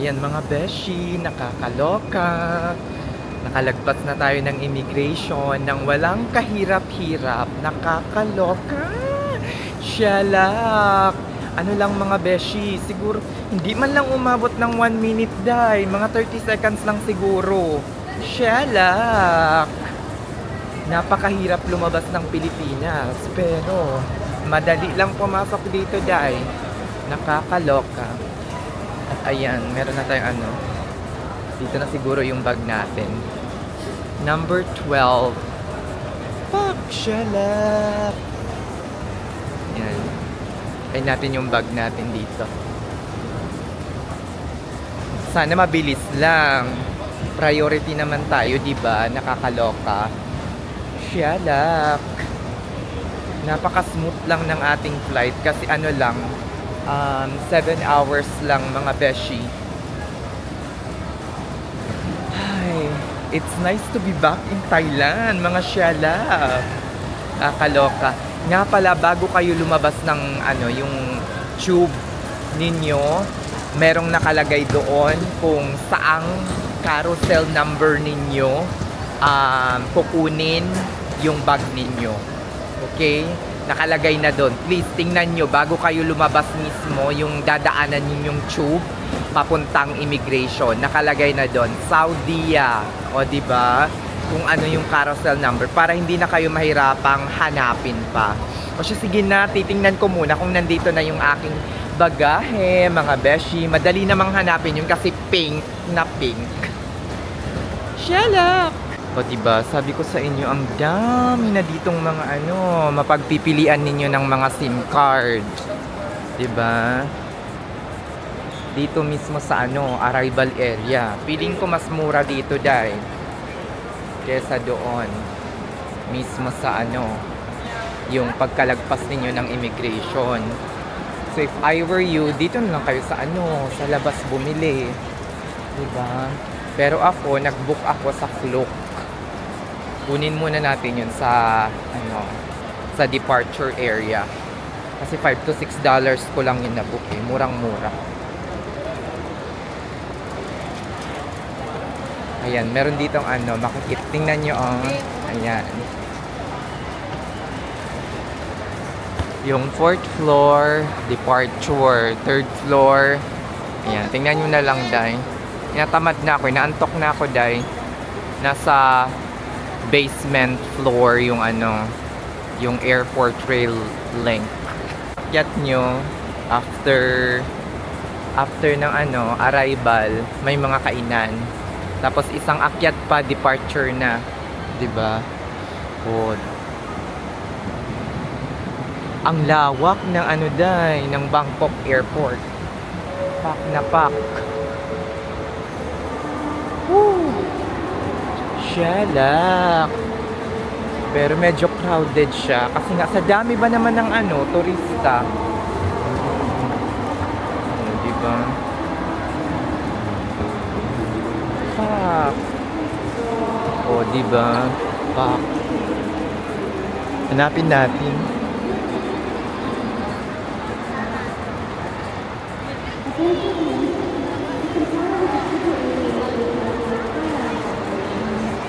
Yan mga beshi, nakakaloka. Nakalagpas na tayo ng immigration ng walang kahirap-hirap. Nakakaloka. Shalak. Ano lang mga beshi, siguro hindi man lang umabot ng 1 minute day. Mga 30 seconds lang siguro. Shalak. Napakahirap lumabas ng Pilipinas. Pero madali lang pumasok dito day. Nakakaloka. At ayan, meron na tayong ano. Dito na siguro yung bag natin. Number 12. Fuck, shalak. Yan. Ay natin yung bag natin dito. Sana mabilis lang. Priority naman tayo, di ba? Nakakaloka. Shalak. Napaka-smooth lang ng ating flight kasi ano lang, 7 hours lang mga beshi. Ay, it's nice to be back in Thailand, mga shalak. Nakakaloka. Nga pala, bago kayo lumabas ng ano, yung tube ninyo, merong nakalagay doon kung saang carousel number ninyo kukunin yung bag ninyo. Okay? Nakalagay na doon. Please, tingnan nyo bago kayo lumabas mismo yung dadaanan yung tube papuntang immigration. Nakalagay na doon. Saudia. O, diba? Kung ano yung carousel number para hindi na kayo mahirapang hanapin pa. O siya, sige na, titingnan ko muna kung nandito na yung aking bagahe, mga beshi. Madali namang hanapin yun kasi pink na pink. Shalak! O diba, sabi ko sa inyo, ang dami na ditong mga ano, mapagpipilian ninyo ng mga SIM card. Diba? Dito mismo sa ano, arrival area. Feeling ko mas mura dito dahil kesa doon mismo sa ano yung pagkalagpas ninyo ng immigration. So if I were you, dito na lang kayo sa ano, sa labas bumili, diba? Pero ako, nag-book ako sa Klook. Kunin muna natin yun sa ano, sa departure area kasi $5 to $6 ko lang yun na book eh, murang-mura. Ayan, meron ditong ano, makikita. Tingnan nyo, oh. Ayan. Yung 4th floor, departure, 3rd floor. Ayan, tingnan nyo na lang, day. Inatamad na ako, inaantok na ako, day. Nasa basement floor yung ano, yung airport rail link. Akyat nyo, after ng ano, arrival, may mga kainan. Tapos isang akyat pa, departure na. Diba? Good. Ang lawak ng ano day, ng Bangkok Airport. Pak na pak. Woo! Shalak. Pero medyo crowded siya. Kasi nga, sa dami ba naman ng ano, turista. Diba? Pak. O, diba? Pak. Hanapin natin.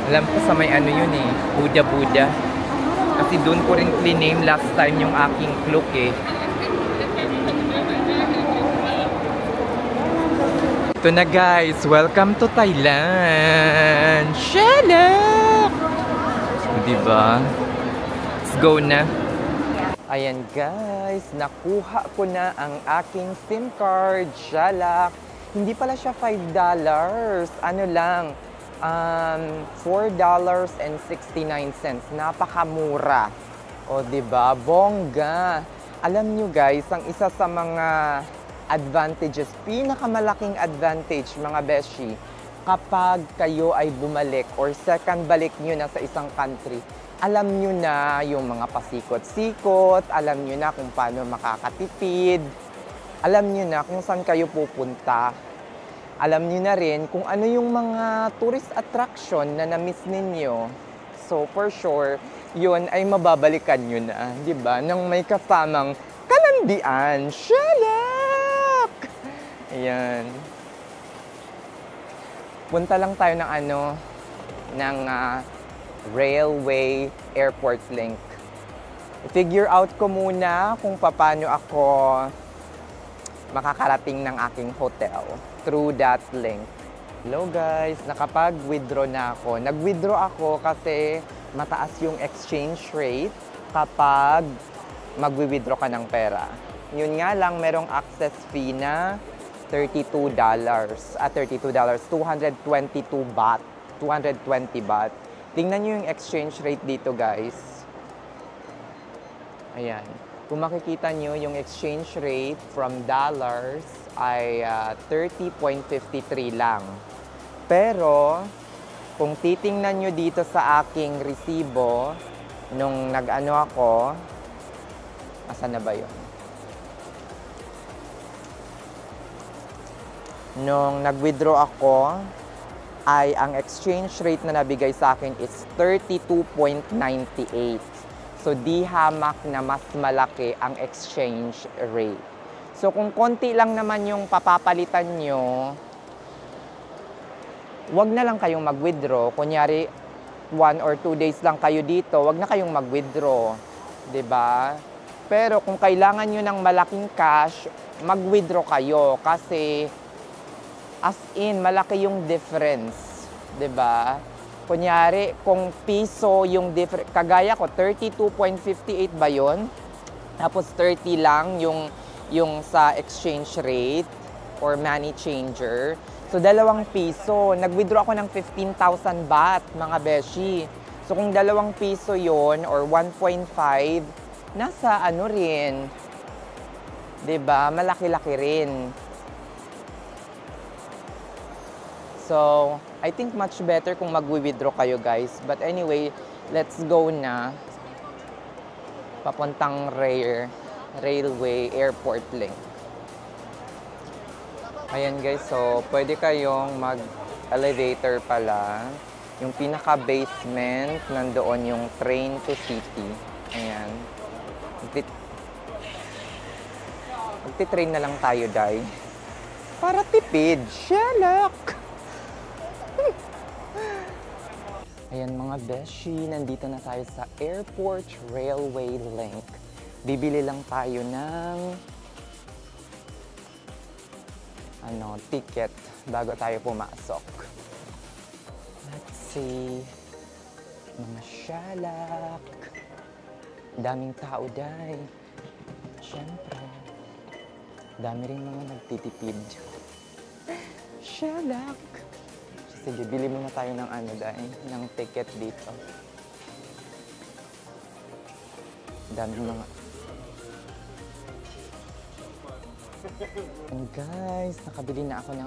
Alam ko sa may ano yun eh, Buddha. Kasi doon ko rin clean last time yung aking Klook eh. Ito na guys, welcome to Thailand! Shalak! Diba? Let's go na. Ayan guys, nakuha ko na ang aking SIM card. Shalak! Hindi pala siya $5. Ano lang, $4.69. Napakamura. O diba? Bongga! Alam nyo guys, ang isa sa mga advantages, pinakamalaking advantage mga beshi, kapag kayo ay bumalik or second balik nyo na sa isang country, alam nyo na yung mga pasikot-sikot, alam nyo na kung paano makakatipid, alam nyo na kung saan kayo pupunta, alam nyo na rin kung ano yung mga tourist attraction na na-miss ninyo. So for sure, yun ay mababalikan nyo na, di ba? Nang may kasamang kalandian. Shalak! Ayan. Punta lang tayo ng ng railway airport link. I-figure out ko muna kung paano ako makakarating ng aking hotel through that link. Hello guys, nakapag-withdraw na ako. Nag-withdraw ako kasi mataas yung exchange rate kapag mag-withdraw ka ng pera. Yun nga lang, merong access fee na $32. 222 baht. 220 baht. Tingnan nyo yung exchange rate dito guys. Ayan. Kung makikita nyo, yung exchange rate from dollars ay 30.53 lang. Pero, kung titingnan nyo dito sa aking resibo, nung nag-ano ako, asan na ba yun? Nung nag-withdraw ako, ay ang exchange rate na nabigay sa akin is 32.98. So, di hamak na mas malaki ang exchange rate. So, kung konti lang naman yung papapalitan nyo, wag na lang kayong mag-withdraw. Kunyari, 1 or 2 days lang kayo dito, wag na kayong mag-withdraw. 'Di ba? Pero kung kailangan nyo ng malaking cash, mag-withdraw kayo. Kasi, as in, malaki yung difference. 'Di ba? Kunyari, kung piso yung difference, kagaya ko, 32.58 ba yun? Tapos 30 lang yung sa exchange rate or money changer. So, 2 piso. Nag-withdraw ako ng 15,000 baht, mga beshi. So, kung 2 piso yon or 1.5, nasa ano rin. 'Di ba? Malaki-laki rin. So, I think much better kung mag-withdraw kayo guys. But anyway, let's go na. Papuntang railway airport link. Ayan guys, so pwede kayong mag-elevator pala. Yung pinaka-basement, nandoon yung train to city. Ayan. Magti-train na lang tayo, Day. Para tipid. Shalak! Ayan mga beshi, nandito na tayo sa Airport Railway Link. Bibili lang tayo ng ticket bago tayo pumasok. Let's see. Mga shalak. Daming tao, Day. Siyempre. Dami rin mga nagtitipid. Shalak. Sige, bili muna tayo ng ng ticket dito. Dami mga... And guys, nakabili na ako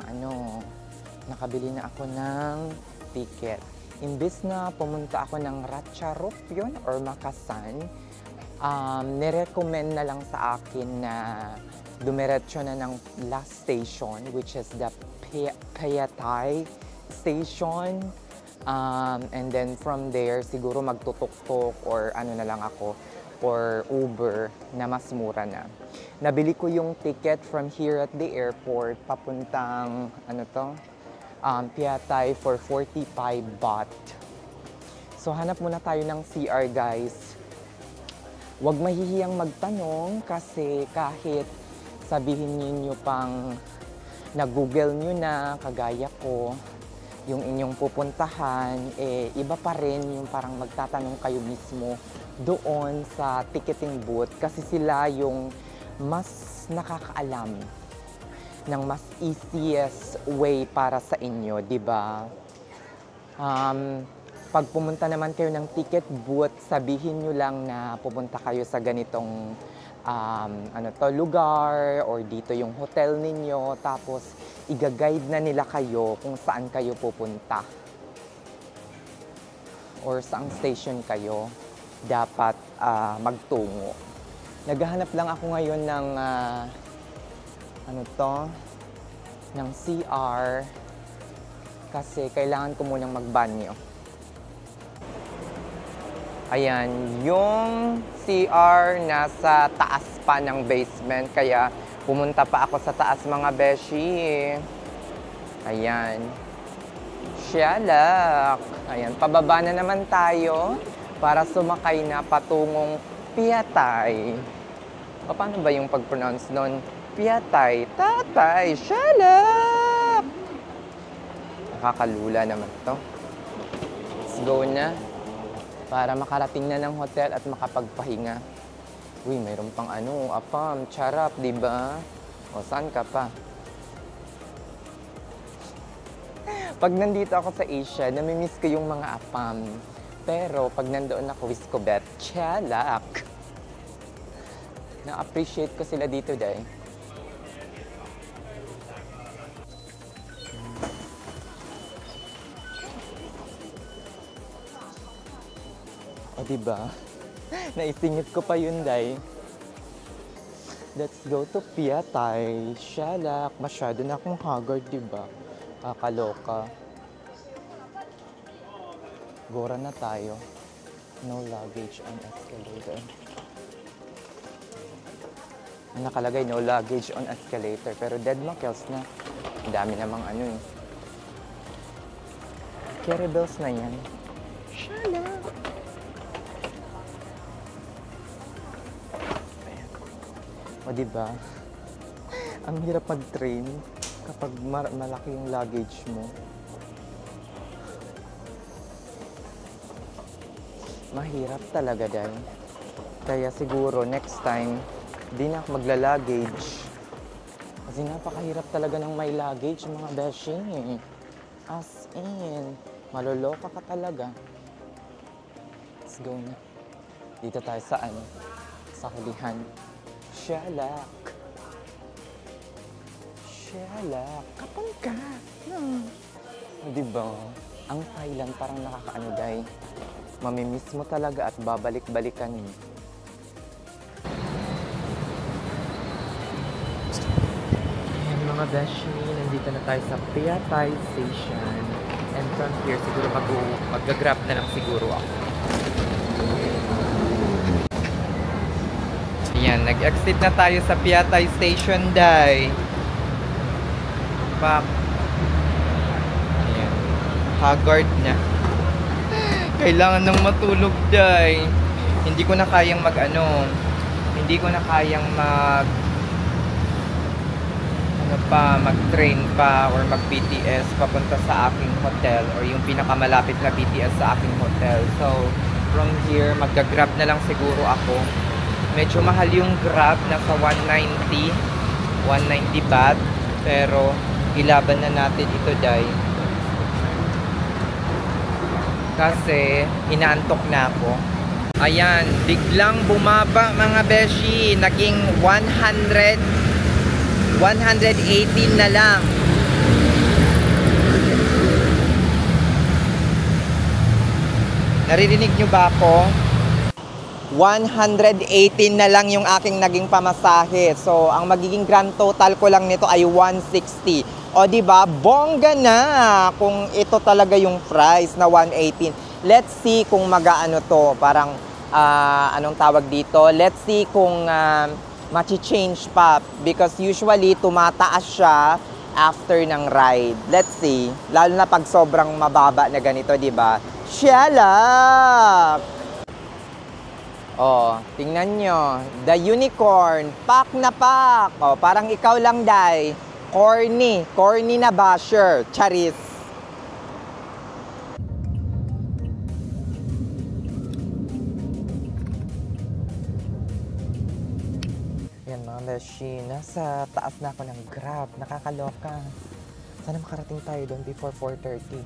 ng ticket. Imbis na pumunta ako ng Ratcharopion or Makasan, nirecommend na lang sa akin na dumiretso na ng last station, which is the Payatay station, and then from there siguro magtutok-tok or na lang ako or Uber na mas mura na. Nabili ko yung ticket from here at the airport papuntang Payatay for 45 baht. So hanap muna tayo ng CR guys. Huwag mahihiyang magtanong kasi kahit sabihin niyo pang na-google nyo na kagaya ko yung inyong pupuntahan, iba pa rin yung parang magtatanong kayo mismo doon sa ticketing booth kasi sila yung mas nakakaalam ng mas easiest way para sa inyo, di ba? Pag pumunta naman kayo ng ticket booth, sabihin nyo lang na pupunta kayo sa ganitong lugar or dito yung hotel ninyo, tapos i-guide na nila kayo kung saan kayo pupunta or saang station kayo dapat magtungo. Naghahanap lang ako ngayon ng ng CR kasi kailangan ko munang magbanyo. Ayan, yung CR nasa taas pa ng basement, kaya pumunta pa ako sa taas mga beshi. Ayan. Siyalak. Ayan, pababa na naman tayo para sumakay na patungong Piatay. O, paano ba yung pag-pronounce nun? Piatay, tatay, siyalak! Nakakalula naman to. Let's go na. Para makarating na ng hotel at makapagpahinga. Uy, mayroon pang ano, apam, charap, diba? O, saan ka pa? Pag nandito ako sa Asia, namimiss ko yung mga apam. Pero pag nandoon ako, Wiscobet, tiyalak. Na-appreciate ko sila dito, day. O, diba? Naisingit ko pa yun, day. Let's go to Piatay. Siyalak. Masyado na akong haggard, diba? Kakaloka. Gora na tayo. No luggage on escalator. Nakalagay no luggage on escalator. Pero dead makels na. Ang dami namang ano eh. Carry bills na yan. Shala! O diba? Ang hirap mag-train kapag malaki yung luggage mo. Mahirap talaga dahil. Kaya siguro next time, di na ako magla-luggage. Kasi napakahirap talaga ng may luggage, mga beshi. As in, maloloka ka talaga. Let's go na. Dito tayo sa ano? Sa hulihan. Siyalak. Siyalak. Kapag ka. Diba? Ang Thailand parang nakakaano day. Mamimiss mo talaga at babalik-balikan mo. Ayan mga beshi, nandito na tayo sa Piatay Station. And from here, siguro mag-grab na lang siguro ako. Ayan, nag-exit na tayo sa Piatay Station, day. Back. Ayan, haggard na. Kailangan nang matulog, day. Hindi ko na kayang hindi ko na kayang mag-train pa or mag-BTS papunta sa aking hotel or yung pinakamalapit na BTS sa aking hotel. So, from here, mag-grab na lang siguro ako. Medyo mahal yung Grab, nasa 190 baht. Pero, ilaban na natin ito, day. Kasi inaantok na ako. Ayan, biglang bumaba mga beshi. Naging 118 na lang. Naririnig nyo ba ako? 118 na lang yung aking naging pamasahe. So, ang magiging grand total ko lang nito ay 160. O diba, bongga na kung ito talaga yung price na 118. Let's see kung mag-aano to, parang anong tawag dito. Let's see kung machi-change pa because usually tumataas siya after ng ride. Let's see, lalo na pag sobrang mababa na ganito, diba? Siyalak! Oh, tingnan nyo, the unicorn, pack na pack. Oh, parang ikaw lang, day. Corny na basher, charis. Yan mga beshi, nasa taas na ako ng Grab, nakakaloka. Sana makarating tayo doon before 4:30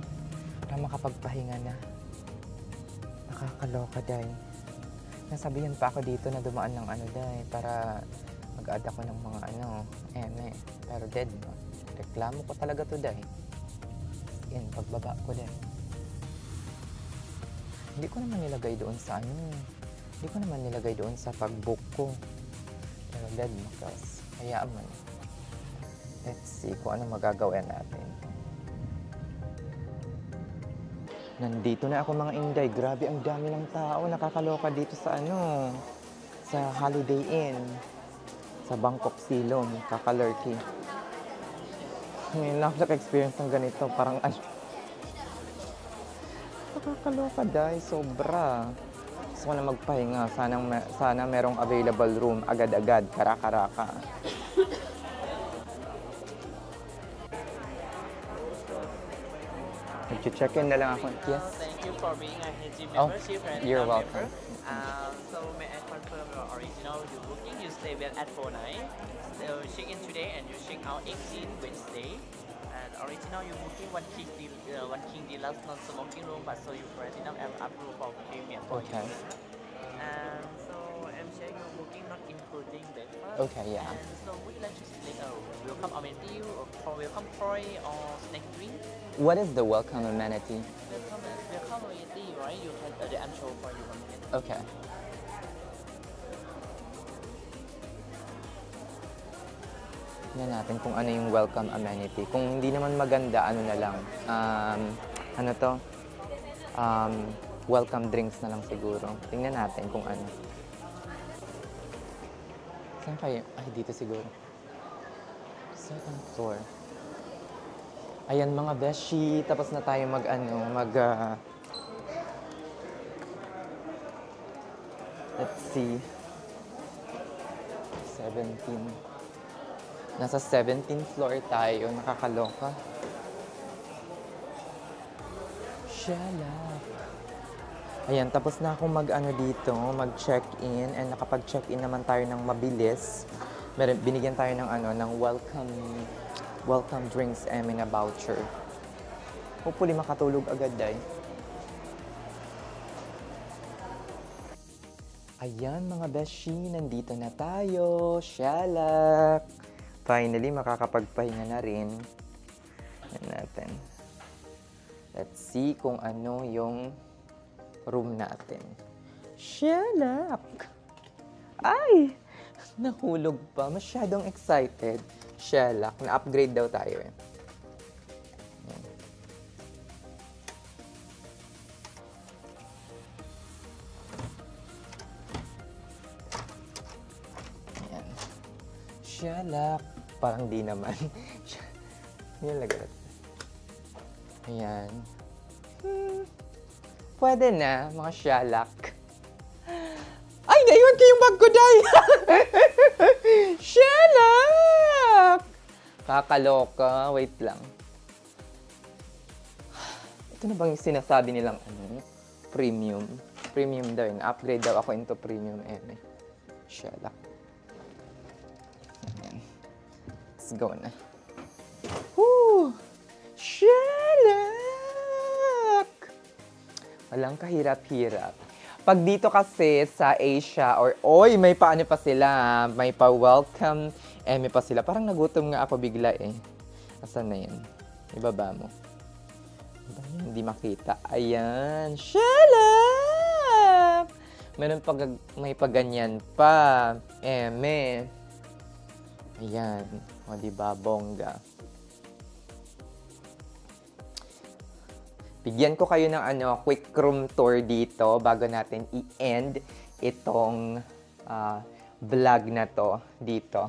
para makapagpahinga na. Nakakaloka, day. Nasabihan pa ako dito na dumaan ng ano, day, para mag-add ako ng mga pero dead, no? Reklamo ko talaga to, day. Yan, pagbaba ko, day. Hindi ko naman nilagay doon sa hindi ko naman nilagay doon sa pag-book ko. Pero dead, makas. Hayaan man. Let's see kung ano magagawa natin. Nandito na ako mga Inday. Grabe, ang dami ng tao. Nakakaloka dito sa sa Holiday Inn. Sa Bangkok Silom, kakalurky. Ngayon lang ako naka-experience ng ganito. Parang Nakakaloka dahil sobra. Gusto ko na magpahinga. Sana merong available room agad-agad. Karaka-raka. Nag-check-in na lang ako. Yes. Thank you for being a HG Oh, membership and you're member. welcome. So may I confirm your original your booking? You stay with at 49. So check in today and you check out 18 Wednesday. And original you booking one king deluxe non-smoking room, but so you platinum and approve for premium for Okay. you. And so I'm checking your booking not including breakfast. Okay, yeah. And so would you like to select a welcome amenity or for welcome toy or snack drink? What is the welcome amenity? Welcome amenity, right? You can I'm show for you one minute. Okay. Tingnan natin kung ano yung welcome amenity. Kung hindi naman maganda, ano na lang. Ano to? Welcome drinks na lang siguro. Tingnan natin kung ano. Saan kayo? Ay, dito siguro. Second floor. Ayan mga beshi. Tapos na tayo let's see. 17. Nasa 17th floor tayo. Nakakaloka. Shalak. Ayan, tapos na akong dito, mag-check-in. And nakapag-check-in naman tayo ng mabilis. Binigyan tayo ng welcome drinks and a voucher. Hopefully makatulog agad dahil. Ayan mga beshi, nandito na tayo. Shalak! Finally, makakapagpahinga na rin. Yan natin. Let's see kung ano yung room natin. Shalak! Ay! Nahulog pa. Masyadong excited. Shalak. Na-upgrade daw tayo eh. Yan. Yan. Shalak. Parang di naman. Yan lagay. Ayan. Pwede na, mga shalak. Ay, naiwan ko yung bag ko, Day! Shalak! Kakaloka. Wait lang. Ito na bang yung sinasabi nilang premium? Premium daw yun. Upgrade daw ako into premium. Shalak. Ayan. Let's go na. Woo! Shalak! Walang kahirap-hirap. Pag dito kasi sa Asia, may paano pa sila, may pa-welcome, may pa sila. Parang nagutom nga ako bigla eh. Asan na yan? Ibaba mo. Hindi makita. Ayan. Shalak! May paganyan pa. Ayan. O, diba? Bongga. Bigyan ko kayo ng quick room tour dito bago natin i-end itong vlog na to dito.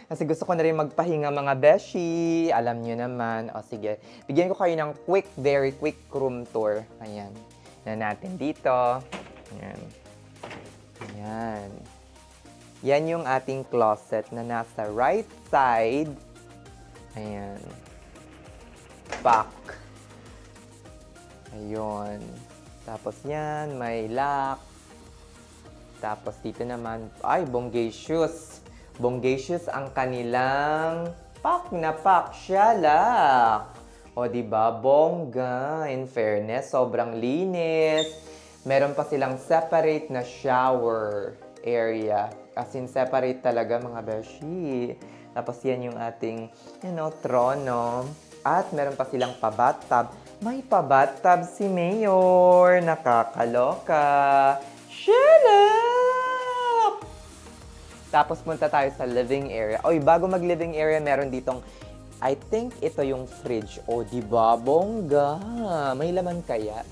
Kasi gusto ko na rin magpahinga mga beshi. Alam nyo naman. O sige, bigyan ko kayo ng very quick room tour. Ayan. Na natin dito. Ayan. Ayan. Yan yung ating closet na nasa right side. Ayan. Back. Ayun. Tapos yan, may lock. Tapos dito naman, ay, bonggacious. Bonggacious ang kanilang pack na pack. Shalak. O, diba? Bongga. In fairness, sobrang linis. Meron pa silang separate na shower area. As in, separate talaga mga beshi. Tapos yan yung ating, trono. At meron pa silang pa-bathtub. May pa-bathtub si Mayor. Nakakaloka. Shalak! Tapos punta tayo sa living area. Oy, bago mag-living area, meron ditong, I think ito yung fridge. O, diba? Bongga. May laman kaya?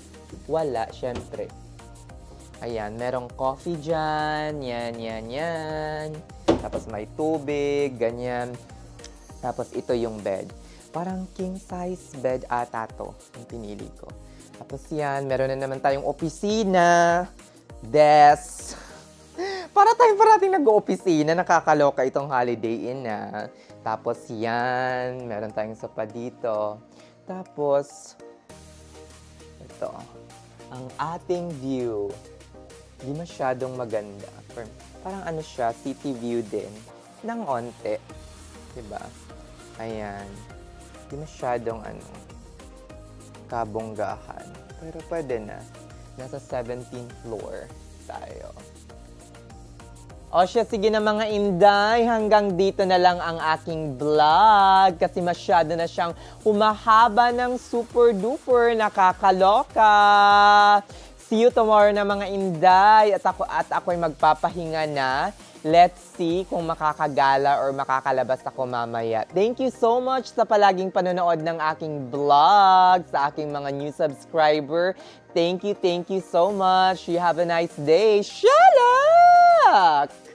Wala, syempre. Ayan, merong coffee dyan. Yan. Tapos may tubig, ganyan. Tapos ito yung bed. Parang king size bed ata to, yung pinili ko. Tapos yan, meron na naman tayong opisina, desk. Para tayong parating nag-opisina, nakakaloka itong Holiday Inn na. Tapos yan, meron tayong sopa dito. Tapos, ito, ang ating view. Di masyadong maganda. Parang ano siya, city view din. Nang onte. Diba? Ayan. Di masyadong kabonggahan. Pero pwede na. Nasa 17th floor tayo. O siya, sige na mga Inday, hanggang dito na lang ang aking vlog kasi masyado na siyang humahaba ng super duper nakakaloka. See you tomorrow na mga Inday at ako'y magpapahinga na. Let's see kung makakagala or makakalabas ako mamaya. Thank you so much sa palaging panonood ng aking vlog, sa aking mga new subscriber. Thank you so much. You have a nice day. Shalak!